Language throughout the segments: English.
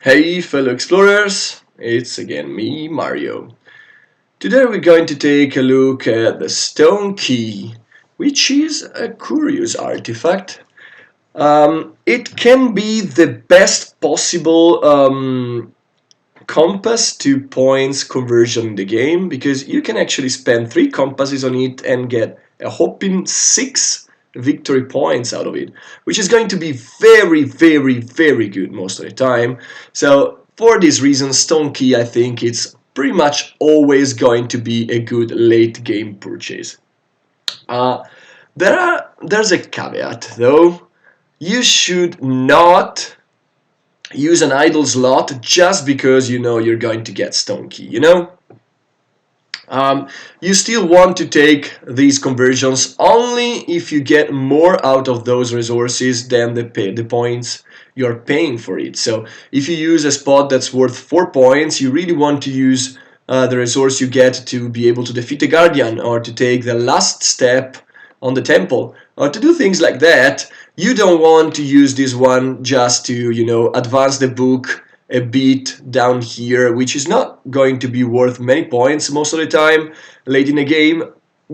Hey fellow explorers, it's again me, Mario. Today we're going to take a look at the stone key, which is a curious artifact. It can be the best possible compass to points conversion in the game because you can actually spend 3 compasses on it and get a whopping 6 victory points out of it, which is going to be very, very, very good most of the time. So for this reason, Stone Key, I think it's pretty much always going to be a good late game purchase. Uh, there's a caveat though. You should not use an idle slot just because you know you're going to get stone key. You still want to take these conversions only if you get more out of those resources than the points you're paying for it. So if you use a spot that's worth 4 points, you really want to use the resource you get to be able to defeat a guardian or to take the last step on the temple or to do things like that. You don't want to use this one just to advance the book a bit down here, which is not going to be worth many points most of the time late in the game,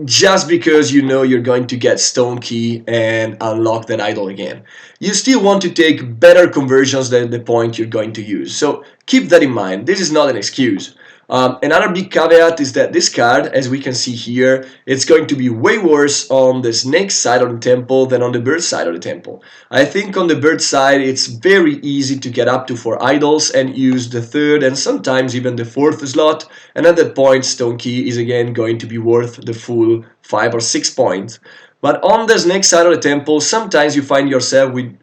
just because you know you're going to get stone key and unlock that idol again. You still want to take better conversions than the point you're going to use, so keep that in mind. This is not an excuse. Another big caveat is that this card, as we can see here, it's going to be way worse on the snake side of the temple than on the bird side of the temple. I think on the bird side it's very easy to get up to 4 idols and use the third and sometimes even the fourth slot, and at that point stone key is again going to be worth the full 5 or 6 points. But on the snake side of the temple, sometimes you find yourself with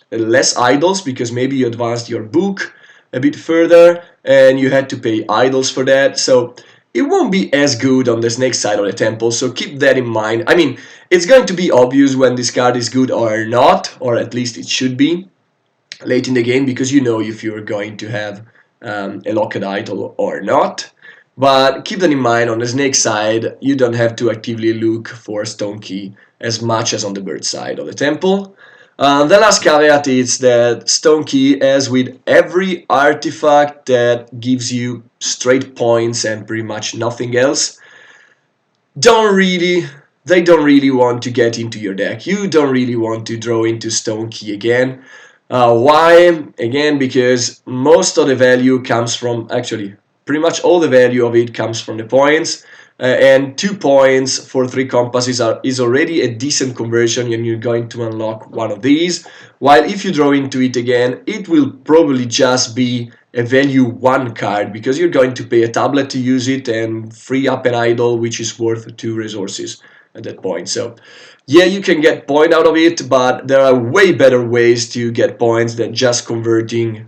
less idols because maybe you advanced your book a bit further and you had to pay idols for that. So it won't be as good on the snake side of the temple, so keep that in mind. I mean, it's going to be obvious when this card is good or not, or at least it should be late in the game, because you know if you're going to have a locked idol or not. But keep that in mind, on the snake side, you don't have to actively look for stone key as much as on the bird side of the temple. The last caveat is that stone key, as with every artifact that gives you straight points and pretty much nothing else, don't really they don't really want to get into your deck. You don't really want to draw into stone key again. Why? Again, because most of the value comes from, actually pretty much all the value of it comes from the points, and 2 points for 3 compasses is already a decent conversion, and you're going to unlock one of these. While if you draw into it again, it will probably just be a value 1 card because you're going to pay a tablet to use it and free up an idol which is worth 2 resources at that point. So yeah, you can get point out of it, but there are way better ways to get points than just converting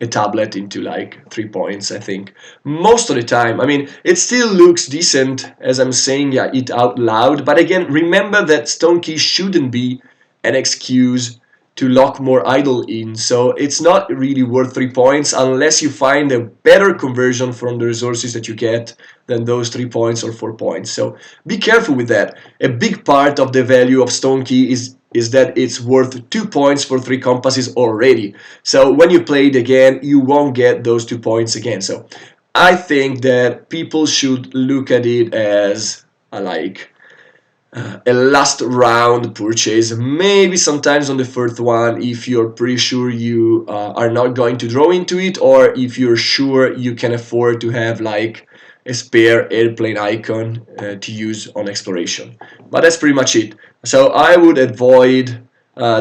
a tablet into like 3 points, I think. Most of the time. I mean, it still looks decent as I'm saying it out loud, but again, remember that stone key shouldn't be an excuse to lock more idol in, so it's not really worth 3 points unless you find a better conversion from the resources that you get than those 3 points or 4 points. So be careful with that. A big part of the value of stone key is that it's worth 2 points for 3 compasses already. So when you play it again, you won't get those 2 points again. So I think that people should look at it as a last round purchase, maybe sometimes on the first one if you're pretty sure you are not going to draw into it, or if you're sure you can afford to have like a spare airplane icon to use on exploration. But that's pretty much it. So I would avoid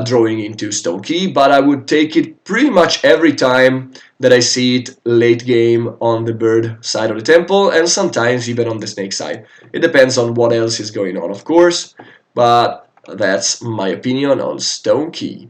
drawing into stone key, but I would take it pretty much every time that I see it late game on the bird side of the temple, and sometimes even on the snake side. It depends on what else is going on, of course, but that's my opinion on stone key.